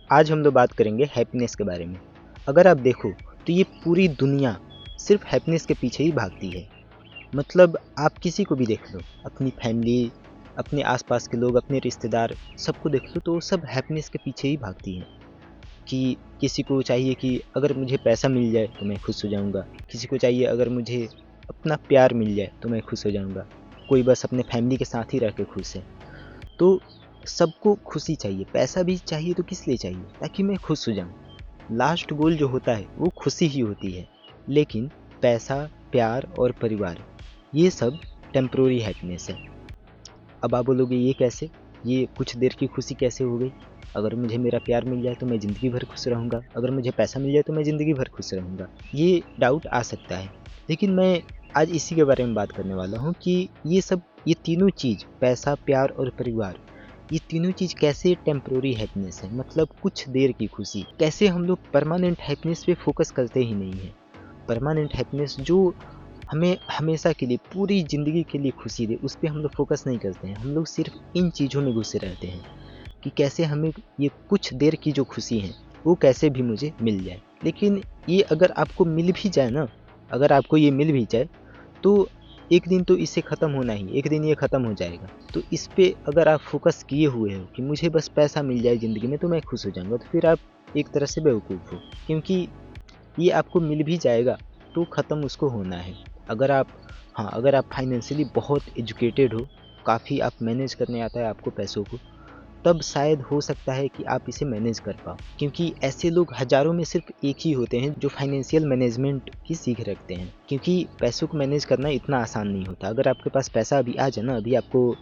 आज हम लोग बात करेंगे हैप्पीनेस के बारे में। अगर आप देखो तो ये पूरी दुनिया सिर्फ हैप्पीनेस के पीछे ही भागती है। मतलब आप किसी को भी देख लो, अपनी फैमिली, अपने आसपास के लोग, अपने रिश्तेदार, सबको देख लो तो वो सब हैप्पीनेस के पीछे ही भागती हैं। कि किसी को चाहिए कि अगर मुझे पैसा मिल जाए तो मैं खुश हो जाऊंगा, किसी को चाहिए अगर मुझे अपना प्यार मिल जाए तो मैं खुश हो जाऊंगा, कोई बस अपने फैमिली के साथ ही रह के खुश है। तो सबको खुशी चाहिए, पैसा भी चाहिए तो किस लिए चाहिए? ताकि मैं खुश हो जाऊं। लास्ट गोल जो होता है वो खुशी ही होती है। लेकिन पैसा, प्यार और परिवार, ये सब टेम्प्रोरी हैप्पीनेस है। अब आप बोलोगे ये कैसे, ये कुछ देर की खुशी कैसे हो गई? अगर मुझे मेरा प्यार मिल जाए तो मैं ज़िंदगी भर खुश रहूँगा, अगर मुझे पैसा मिल जाए तो मैं ज़िंदगी भर खुश रहूँगा। ये डाउट आ सकता है, लेकिन मैं आज इसी के बारे में बात करने वाला हूँ कि ये तीनों चीज़, पैसा, प्यार और परिवार, ये तीनों चीज़ कैसे टेम्प्रोरी हैप्पीनेस है, मतलब कुछ देर की खुशी। कैसे हम लोग परमानेंट हैप्पीनेस पे फोकस करते ही नहीं हैं। परमानेंट हैप्पीनेस जो हमें हमेशा के लिए, पूरी ज़िंदगी के लिए खुशी दे, उस पे हम लोग फ़ोकस नहीं करते हैं। हम लोग सिर्फ़ इन चीज़ों में घुसे रहते हैं कि कैसे हमें ये कुछ देर की जो खुशी है, वो कैसे भी मुझे मिल जाए। लेकिन ये अगर आपको मिल भी जाए ना, अगर आपको ये मिल भी जाए, तो एक दिन तो इसे ख़त्म होना ही, एक दिन ये ख़त्म हो जाएगा। तो इस पे अगर आप फ़ोकस किए हुए हो कि मुझे बस पैसा मिल जाए ज़िंदगी में तो मैं खुश हो जाऊँगा, तो फिर आप एक तरह से बेवकूफ़ हो। क्योंकि ये आपको मिल भी जाएगा तो ख़त्म उसको होना है। अगर आप, हाँ, अगर आप फाइनेंशियली बहुत एजुकेटेड हो, काफ़ी आप मैनेज करने आता है आपको पैसों को, तब शायद हो सकता है कि आप इसे मैनेज कर पाओ। क्योंकि ऐसे लोग हज़ारों में सिर्फ एक ही होते हैं जो फाइनेंशियल मैनेजमेंट की सीख रखते हैं। क्योंकि पैसों को मैनेज करना इतना आसान नहीं होता। अगर आपके पास पैसा अभी आ जाए ना, अभी आपको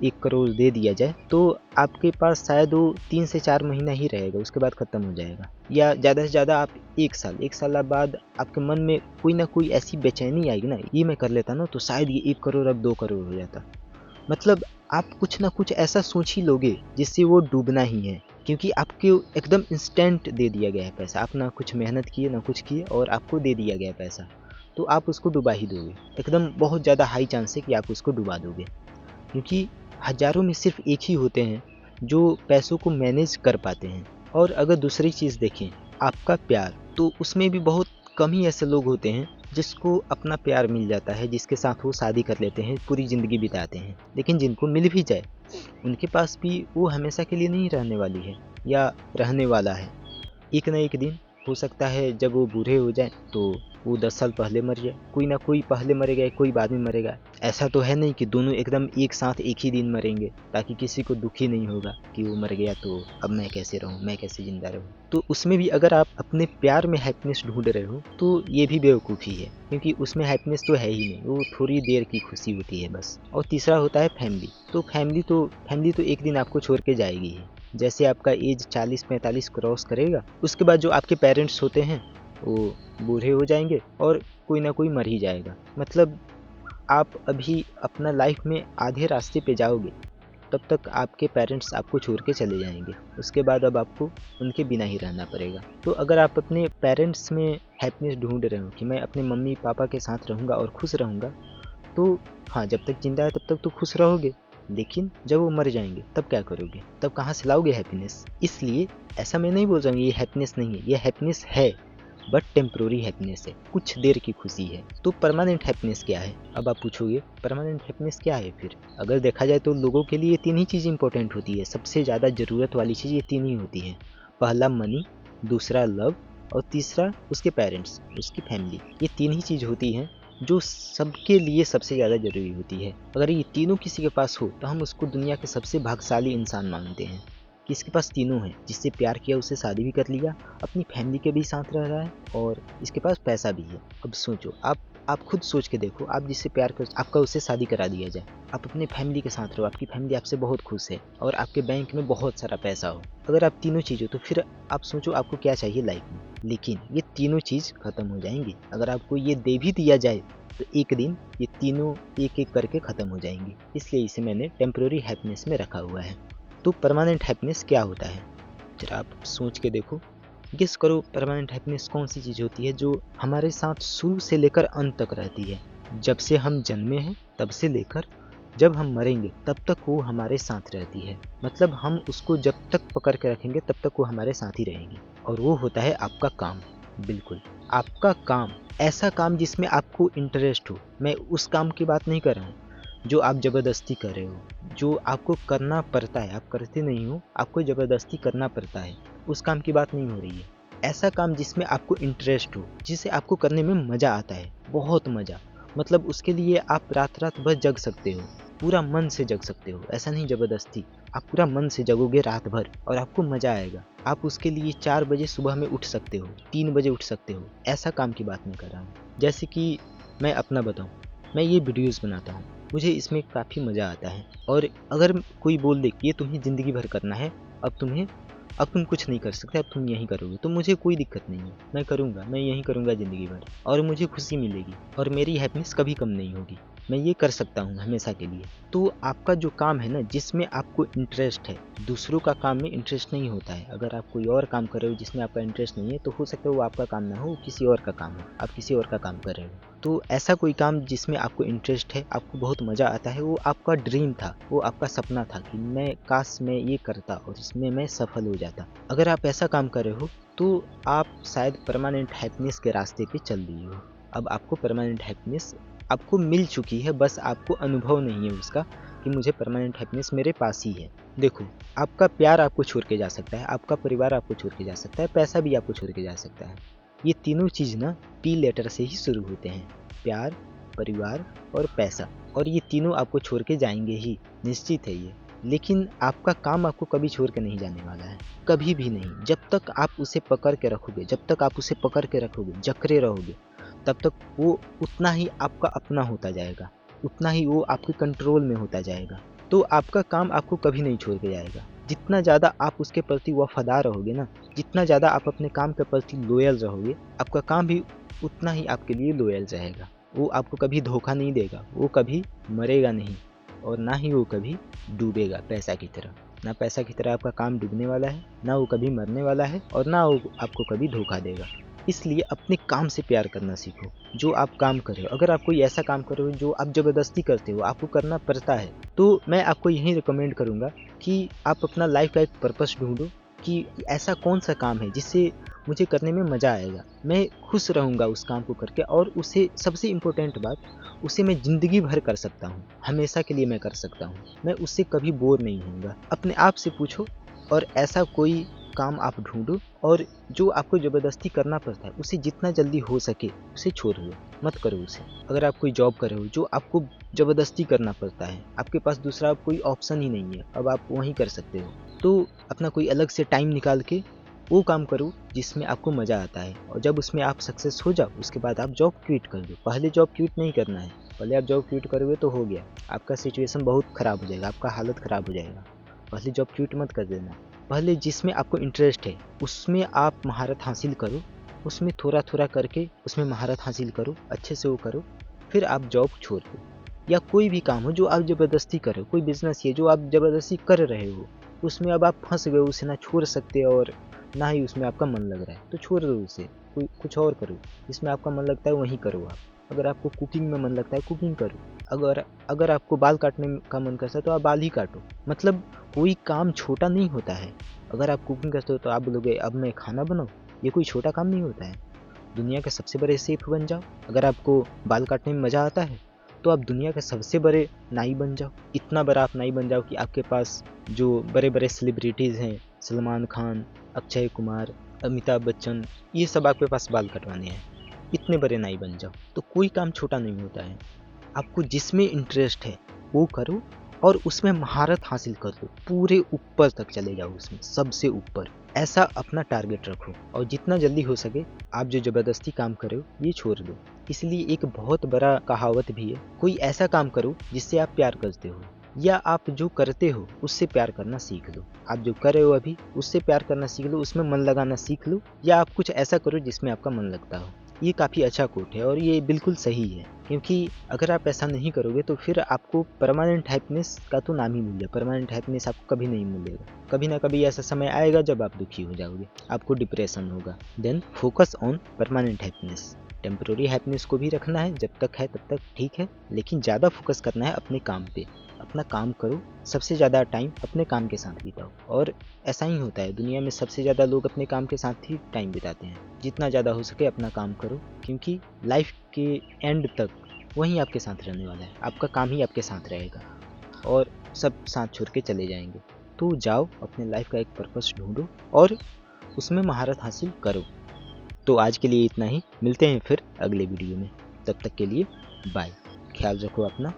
1 करोड़ दे दिया जाए, तो आपके पास शायद वो 3 से 4 महीना ही रहेगा, उसके बाद ख़त्म हो जाएगा। या ज़्यादा से ज़्यादा आप 1 साल बाद आपके मन में कोई ना कोई ऐसी बेचैनी आएगी ना, ये मैं कर लेता ना तो शायद ये 1 करोड़ अब 2 करोड़ हो जाता। मतलब आप कुछ ना कुछ ऐसा सोच ही लोगे जिससे वो डूबना ही है। क्योंकि आपको एकदम इंस्टेंट दे दिया गया है पैसा, आप ना कुछ मेहनत किए ना कुछ किए और आपको दे दिया गया है पैसा, तो आप उसको डुबा ही दोगे। एकदम बहुत ज़्यादा हाई चांस है कि आप उसको डुबा दोगे। क्योंकि हज़ारों में सिर्फ एक ही होते हैं जो पैसों को मैनेज कर पाते हैं। और अगर दूसरी चीज़ देखें, आपका प्यार, तो उसमें भी बहुत कम ही ऐसे लोग होते हैं जिसको अपना प्यार मिल जाता है, जिसके साथ वो शादी कर लेते हैं, पूरी ज़िंदगी बिताते हैं। लेकिन जिनको मिल भी जाए, उनके पास भी वो हमेशा के लिए नहीं रहने वाली है या रहने वाला है। एक ना एक दिन हो सकता है जब वो बूढ़े हो जाएँ तो वो 10 साल पहले मर जाए, कोई ना कोई पहले मरेगा, कोई बाद में मरेगा। ऐसा तो है नहीं कि दोनों एकदम एक साथ एक ही दिन मरेंगे, ताकि किसी को दुःख ही नहीं होगा कि वो मर गया तो अब मैं कैसे रहूँ, मैं कैसे ज़िंदा रहूँ। तो उसमें भी अगर आप अपने प्यार में हैप्पीनेस ढूँढ रहे हो तो ये भी बेवकूफ़ी है, क्योंकि उसमें हैप्पीनेस तो है ही नहीं, वो थोड़ी देर की खुशी होती है बस। और तीसरा होता है फैमिली। तो फैमिली तो एक दिन आपको छोड़ के जाएगी ही। जैसे आपका एज 40-45 क्रॉस करेगा, उसके बाद जो आपके पेरेंट्स होते हैं वो बूढ़े हो जाएंगे और कोई ना कोई मर ही जाएगा। मतलब आप अभी अपना लाइफ में आधे रास्ते पे जाओगे, तब तक आपके पेरेंट्स आपको छोड़ के चले जाएंगे। उसके बाद अब आपको उनके बिना ही रहना पड़ेगा। तो अगर आप अपने पेरेंट्स में हैप्पीनेस ढूंढ रहे हो कि मैं अपने मम्मी पापा के साथ रहूँगा और खुश रहूँगा, तो हाँ, जब तक ज़िंदा है तब तक तो खुश रहोगे। लेकिन जब वो मर जाएँगे तब क्या करोगे? तब कहाँ से लाओगे हैप्पीनेस? इसलिए ऐसा मैं नहीं बोल रहा हूँ ये हैप्पीनेस नहीं है, ये हैप्पीनेस है, बट टेम्परेरी हैप्पीनेस है, कुछ देर की खुशी है। तो परमानेंट हैप्पीनेस क्या है? अब आप पूछोगे परमानेंट हैप्पीनेस क्या है फिर? अगर देखा जाए तो लोगों के लिए 3 ही चीज़ इम्पोर्टेंट होती है, सबसे ज़्यादा ज़रूरत वाली चीज़ ये 3 ही होती है। पहला मनी, दूसरा लव और तीसरा उसके पेरेंट्स, उसकी फैमिली। ये 3 ही चीज़ होती हैं जो सबके लिए सबसे ज़्यादा ज़रूरी होती है। अगर ये तीनों किसी के पास हो तो हम उसको दुनिया के सबसे भाग्यशाली इंसान मानते हैं कि इसके पास तीनों हैं। जिससे प्यार किया उससे शादी भी कर लिया, अपनी फैमिली के भी साथ रह रहा है और इसके पास पैसा भी है। अब सोचो, आप खुद सोच के देखो, आप जिससे प्यार कर, आपका उससे शादी करा दिया जाए, आप अपने फैमिली के साथ रहो, आपकी फैमिली आपसे बहुत खुश है और आपके बैंक में बहुत सारा पैसा हो। अगर आप तीनों चीज़ हो तो फिर आप सोचो आपको क्या चाहिए लाइफ में। लेकिन ये तीनों चीज़ खत्म हो जाएंगी। अगर आपको ये दे भी दिया जाए तो एक दिन ये तीनों एक एक करके खत्म हो जाएंगी। इसलिए इसे मैंने टेम्पररी हैप्पीनेस में रखा हुआ है। तो परमानेंट हैप्पीनेस क्या होता है, जरा आप सोच के देखो। गेस करो परमानेंट हैप्पीनेस कौन सी चीज़ होती है जो हमारे साथ शुरू से लेकर अंत तक रहती है। जब से हम जन्मे हैं तब से लेकर जब हम मरेंगे तब तक वो हमारे साथ रहती है। मतलब हम उसको जब तक पकड़ के रखेंगे तब तक वो हमारे साथ ही रहेंगी। और वो होता है आपका काम। बिल्कुल, आपका काम, ऐसा काम जिसमें आपको इंटरेस्ट हो। मैं उस काम की बात नहीं कर रहा हूँ जो आप ज़बरदस्ती कर रहे हो, जो आपको करना पड़ता है, आप करते नहीं हो, आपको ज़बरदस्ती करना पड़ता है, उस काम की बात नहीं हो रही है। ऐसा काम जिसमें आपको इंटरेस्ट हो, जिसे आपको करने में मज़ा आता है, बहुत मज़ा। मतलब उसके लिए आप रात-रात भर जग सकते हो, पूरा मन से जग सकते हो, ऐसा नहीं ज़बरदस्ती। आप पूरा मन से जगोगे रात भर और आपको मज़ा आएगा। आप उसके लिए 4 बजे सुबह में उठ सकते हो, 3 बजे उठ सकते हो, ऐसा काम की बात मैं कर रहा हूँ। जैसे कि मैं अपना बताऊँ, मैं ये वीडियोज़ बनाता हूँ, मुझे इसमें काफ़ी मज़ा आता है। और अगर कोई बोल दे कि ये तुम्हें ज़िंदगी भर करना है, अब तुम कुछ नहीं कर सकते, अब तुम यही करोगे, तो मुझे कोई दिक्कत नहीं है, मैं करूँगा, मैं यही करूँगा ज़िंदगी भर और मुझे खुशी मिलेगी और मेरी हैप्पीनेस कभी कम नहीं होगी। मैं ये कर सकता हूँ हमेशा के लिए। तो आपका जो काम है ना, जिसमें आपको इंटरेस्ट है, दूसरों का काम में इंटरेस्ट नहीं होता है। अगर आप कोई और काम कर रहे हो जिसमें आपका इंटरेस्ट नहीं है, तो हो सकता है वो आपका काम ना हो, वो किसी और का काम हो, आप किसी और का काम कर रहे हो। तो ऐसा कोई काम जिसमें आपको इंटरेस्ट है, आपको बहुत मज़ा आता है, वो आपका ड्रीम था, वो आपका सपना था कि मैं काश मैं ये करता और इसमें मैं सफल हो जाता। अगर आप ऐसा काम कर रहे हो, तो आप शायद परमानेंट हैप्पीनेस के रास्ते पे चल दिए हो। अब आपको परमानेंट हैप्पीनेस आपको मिल चुकी है, बस आपको अनुभव नहीं है उसका कि मुझे परमानेंट हैप्पीनेस मेरे पास ही है। देखो, आपका प्यार आपको छोड़ के जा सकता है, आपका परिवार आपको छोड़ के जा सकता है, पैसा भी आपको छोड़ के जा सकता है। ये तीनों चीज़ ना पी लेटर से ही शुरू होते हैं। प्यार, परिवार और पैसा। और ये तीनों आपको छोड़ के जाएँगे ही, निश्चित है ये। लेकिन आपका काम आपको कभी छोड़ के नहीं जाने वाला है, कभी भी नहीं। जब तक आप उसे पकड़ के रखोगे, जब तक आप उसे पकड़ के रखोगे, जकड़े रहोगे, तब तक वो उतना ही आपका अपना होता जाएगा, उतना ही वो आपके कंट्रोल में होता जाएगा। तो आपका काम आपको कभी नहीं छोड़ के जाएगा। जितना ज़्यादा आप उसके प्रति वफ़ादार रहोगे ना, जितना ज़्यादा आप अपने काम के प्रति लॉयल रहोगे, आपका काम भी उतना ही आपके लिए लॉयल रहेगा। वो आपको कभी धोखा नहीं देगा, वो कभी मरेगा नहीं और ना ही वो कभी डूबेगा पैसा की तरह। ना पैसा की तरह आपका काम डूबने वाला है, ना वो कभी मरने वाला है और ना वो आपको कभी धोखा देगा। इसलिए अपने काम से प्यार करना सीखो, जो आप काम कर रहे हो। अगर आप कोई ऐसा काम कर रहे हो जो आप ज़बरदस्ती करते हो, आपको करना पड़ता है, तो मैं आपको यही रिकमेंड करूँगा कि आप अपना लाइफ़ का एक पर्पस ढूँढो कि ऐसा कौन-सा काम है जिससे मुझे करने में मज़ा आएगा। मैं खुश रहूँगा उस काम को करके और उसे सबसे इम्पोर्टेंट बात, उसे मैं ज़िंदगी भर कर सकता हूँ, हमेशा के लिए मैं कर सकता हूँ। मैं उससे कभी बोर नहीं होऊँगा। अपने आप से पूछो और ऐसा कोई काम आप ढूँढो और जो आपको ज़बरदस्ती करना पड़ता है, उसे जितना जल्दी हो सके उसे छोड़ दो, मत करो उसे। अगर आप कोई जॉब कर रहे हो जो आपको ज़बरदस्ती करना पड़ता है, आपके पास दूसरा कोई ऑप्शन ही नहीं है, अब आप वहीं कर सकते हो, तो अपना कोई अलग से टाइम निकाल के वो काम करो जिसमें आपको मज़ा आता है और जब उसमें आप सक्सेस हो जाओ, उसके बाद आप जॉब क्विट कर दो। पहले जॉब क्विट नहीं करना है, पहले आप जॉब क्विट करोगे तो हो गया, आपका सिचुएशन बहुत ख़राब हो जाएगा, आपका हालत ख़राब हो जाएगा। पहले जॉब क्विट मत कर देना। पहले जिसमें आपको इंटरेस्ट है, उसमें आप महारत हासिल करो, उसमें थोड़ा-थोड़ा करके उसमें महारत हासिल करो, अच्छे से वो करो, फिर आप जॉब छोड़ दो। या कोई भी काम हो जो आप ज़बरदस्ती कर रहे हो, कोई बिज़नेस ही है जो आप ज़बरदस्ती कर रहे हो, उसमें अब आप फँस गए हो, उसे ना छोड़ सकते और ना ही उसमें आपका मन लग रहा है, तो छोड़ दो उसे, कोई कुछ और करो। जिसमें आपका मन लगता है वहीं करो आप। अगर आपको कुकिंग में मन लगता है, कुकिंग करो। अगर अगर आपको बाल काटने का मन करता है, तो आप बाल ही काटो। मतलब कोई काम छोटा नहीं होता है। अगर आप कुकिंग करते हो तो आप बोलोगे अब मैं खाना बनाऊँ, ये कोई छोटा काम नहीं होता है। दुनिया के सबसे बड़े शेफ़ बन जाओ। अगर आपको बाल काटने में मज़ा आता है, तो आप दुनिया के सबसे बड़े नाई बन जाओ। इतना बड़ा आप नाई बन जाओ कि आपके पास जो बड़े-बड़े सेलिब्रिटीज़ हैं, सलमान खान, अक्षय कुमार, अमिताभ बच्चन, ये सब आपके पास बाल कटवाने हैं। इतने बड़े नाई बन जाओ। तो कोई काम छोटा नहीं होता है। आपको जिसमें इंटरेस्ट है वो करो और उसमें महारत हासिल कर लो, पूरे ऊपर तक चले जाओ उसमें, सबसे ऊपर। ऐसा अपना टारगेट रखो और जितना जल्दी हो सके आप जो ज़बरदस्ती काम कर रहे हो ये छोड़ दो। इसलिए एक बहुत बड़ा कहावत भी है, कोई ऐसा काम करो जिससे आप प्यार करते हो या आप जो करते हो उससे प्यार करना सीख लो। आप जो कर रहे हो अभी उससे प्यार करना सीख लो, उसमें मन लगाना सीख लो या आप कुछ ऐसा करो जिसमें आपका मन लगता हो। ये काफ़ी अच्छा कोट है और ये बिल्कुल सही है। क्योंकि अगर आप ऐसा नहीं करोगे तो फिर आपको परमानेंट हैप्पीनेस का तो नाम ही भूल जाओ, परमानेंट हैप्पीनेस आपको कभी नहीं मिलेगा। कभी ना कभी ऐसा समय आएगा जब आप दुखी हो जाओगे, आपको डिप्रेशन होगा। Then focus on permanent happiness. Temporary happiness को भी रखना है, जब तक है तब तक ठीक है, लेकिन ज़्यादा फोकस करना है अपने काम पे। अपना काम करो, सबसे ज़्यादा टाइम अपने काम के साथ बिताओ। और ऐसा ही होता है, दुनिया में सबसे ज़्यादा लोग अपने काम के साथ ही टाइम बिताते हैं। जितना ज़्यादा हो सके अपना काम करो, क्योंकि लाइफ के एंड तक वही आपके साथ रहने वाला है, आपका काम ही आपके साथ रहेगा और सब साथ छोड़ के चले जाएंगे। तो जाओ, अपने लाइफ का एक पर्पस ढूंढो और उसमें महारत हासिल करो। तो आज के लिए इतना ही, मिलते हैं फिर अगले वीडियो में। तब तक के लिए बाय, ख्याल रखो अपना।